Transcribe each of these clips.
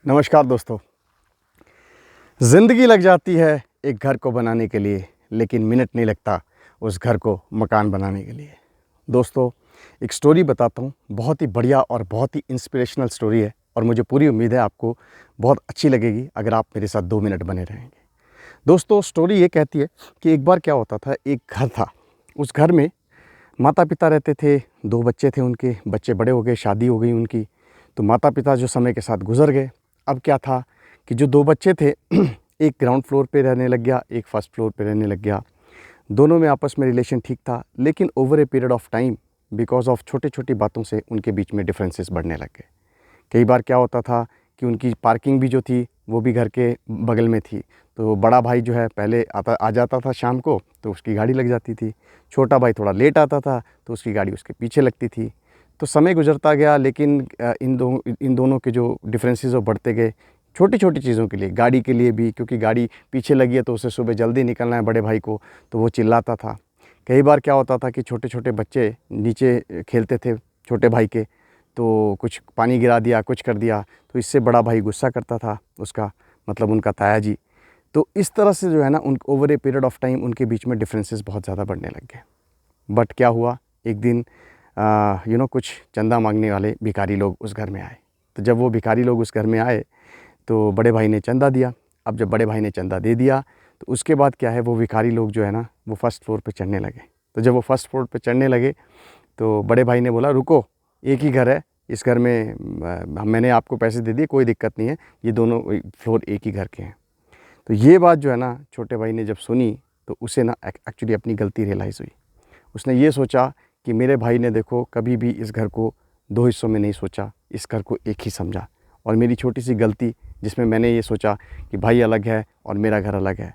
नमस्कार दोस्तों। ज़िंदगी लग जाती है एक घर को बनाने के लिए, लेकिन मिनट नहीं लगता उस घर को मकान बनाने के लिए। दोस्तों, एक स्टोरी बताता हूँ, बहुत ही बढ़िया और बहुत ही इंस्पिरेशनल स्टोरी है और मुझे पूरी उम्मीद है आपको बहुत अच्छी लगेगी अगर आप मेरे साथ 2 मिनट बने रहेंगे। दोस्तों, स्टोरी ये कहती है कि एक बार क्या होता था, एक घर था। उस घर में माता-पिता रहते थे, 2 बच्चे थे उनके, बच्चे बड़े हो गए, शादी हो गई उनकी। तो माता-पिता जो समय के साथ गुज़र गए। अब क्या था कि जो 2 बच्चे थे एक ग्राउंड फ्लोर पे रहने लग गया, एक फर्स्ट फ्लोर पे रहने लग गया। दोनों में आपस में रिलेशन ठीक था, लेकिन over a period of time because of छोटी-छोटी बातों से उनके बीच में डिफरेंसेस बढ़ने लग गए। कई बार क्या होता था कि उनकी पार्किंग भी जो थी वो भी घर के बगल में थी। तो बड़ा भाई जो है पहले आ जाता था शाम को, तो उसकी गाड़ी लग जाती थी। छोटा भाई थोड़ा लेट आता था तो उसकी गाड़ी उसके पीछे लगती थी। तो समय गुजरता गया, लेकिन इन दोनों के जो डिफरेंसेस वो बढ़ते गए। छोटी-छोटी चीज़ों के लिए, गाड़ी के लिए भी, क्योंकि गाड़ी पीछे लगी है तो उसे सुबह जल्दी निकलना है बड़े भाई को, तो वो चिल्लाता था। कई बार क्या होता था कि छोटे-छोटे बच्चे नीचे खेलते थे छोटे भाई के, तो कुछ पानी गिरा दिया, कुछ कर दिया, तो इससे बड़ा भाई गुस्सा करता था उसका, मतलब उनका ताया जी। तो इस तरह से जो है ना, उन over a period of time उनके बीच में डिफरेंसेस बहुत ज़्यादा बढ़ने लग गए। बट क्या हुआ, एक दिन कुछ चंदा मांगने वाले भिखारी लोग उस घर में आए। तो जब वो भिखारी लोग उस घर में आए तो बड़े भाई ने चंदा दिया। अब जब बड़े भाई ने चंदा दे दिया तो उसके बाद क्या है, वो भिखारी लोग जो है ना वो फर्स्ट फ्लोर पे चढ़ने लगे। तो जब वो फर्स्ट फ्लोर पे चढ़ने लगे तो बड़े भाई ने बोला, रुको, एक ही घर है, इस घर में मैंने आपको पैसे दे दिए, कोई दिक्कत नहीं है, ये दोनों फ्लोर एक ही घर के हैं। तो ये बात जो है ना छोटे भाई ने जब सुनी तो उसे ना एक्चुअली अपनी गलती रियलाइज़ हुई। उसने ये सोचा कि मेरे भाई ने देखो कभी भी इस घर को 2 हिस्सों में नहीं सोचा, इस घर को एक ही समझा, और मेरी छोटी सी गलती जिसमें मैंने ये सोचा कि भाई अलग है और मेरा घर अलग है।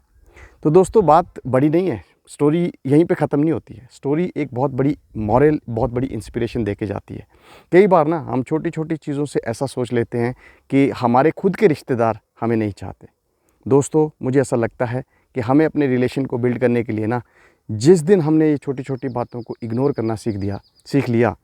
तो दोस्तों, बात बड़ी नहीं है, स्टोरी यहीं पे ख़त्म नहीं होती है। स्टोरी एक बहुत बड़ी मॉरल, बहुत बड़ी इंस्पिरेशन दे के जाती है। कई बार ना हम छोटी-छोटी चीज़ों से ऐसा सोच लेते हैं कि हमारे खुद के रिश्तेदार हमें नहीं चाहते। दोस्तों, मुझे ऐसा लगता है कि हमें अपने रिलेशन को बिल्ड करने के लिए ना, जिस दिन हमने ये छोटी-छोटी बातों को इग्नोर करना सीख लिया,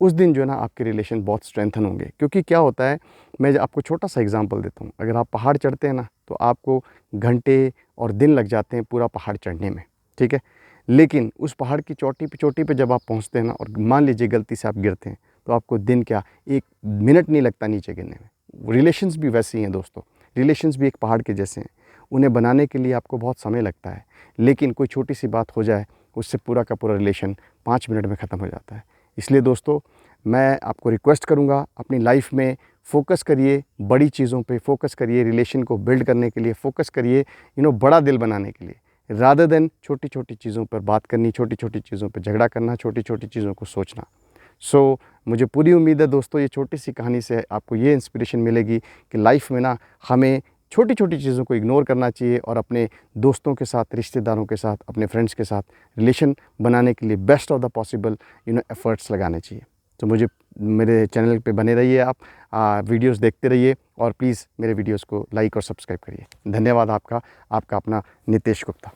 उस दिन जो है ना आपके रिलेशन बहुत स्ट्रेंथन होंगे। क्योंकि क्या होता है, मैं आपको छोटा-सा एग्ज़ाम्पल देता हूँ। अगर आप पहाड़ चढ़ते हैं ना, तो आपको घंटे और दिन लग जाते हैं पूरा पहाड़ चढ़ने में, ठीक है? लेकिन उस पहाड़ की चोटी पे जब आप पहुँचते हैं ना, और मान लीजिए गलती से आप गिरते हैं, तो आपको दिन क्या, 1 मिनट नहीं लगता नीचे गिरने में। रिलेशंस भी वैसे ही हैं दोस्तों। रिलेशंस भी एक पहाड़ के जैसे हैं। उन्हें बनाने के लिए आपको बहुत समय लगता है, लेकिन कोई छोटी-सी बात हो जाए, उससे पूरा का पूरा रिलेशन 5 मिनट में ख़त्म हो जाता है। इसलिए दोस्तों, मैं आपको रिक्वेस्ट करूँगा, अपनी लाइफ में फ़ोकस करिए, बड़ी चीज़ों पे फ़ोकस करिए, रिलेशन को बिल्ड करने के लिए फ़ोकस करिए, बड़ा दिल बनाने के लिए, रादर देन छोटी-छोटी चीज़ों पर बात करनी, छोटी-छोटी चीज़ों पे झगड़ा करना, छोटी-छोटी चीज़ों को सोचना। मुझे पूरी उम्मीद है दोस्तों, ये छोटी-सी कहानी से आपको ये इंस्पिरेशन मिलेगी कि लाइफ में ना हमें छोटी-छोटी चीज़ों को इग्नोर करना चाहिए और अपने दोस्तों के साथ, रिश्तेदारों के साथ, अपने फ्रेंड्स के साथ रिलेशन बनाने के लिए best of the possible efforts लगाने चाहिए। तो मेरे चैनल पे बने रहिए आप, वीडियोस देखते रहिए और प्लीज़ मेरे वीडियोस को लाइक और सब्सक्राइब करिए। धन्यवाद आपका। आपका अपना नितेश गुप्ता।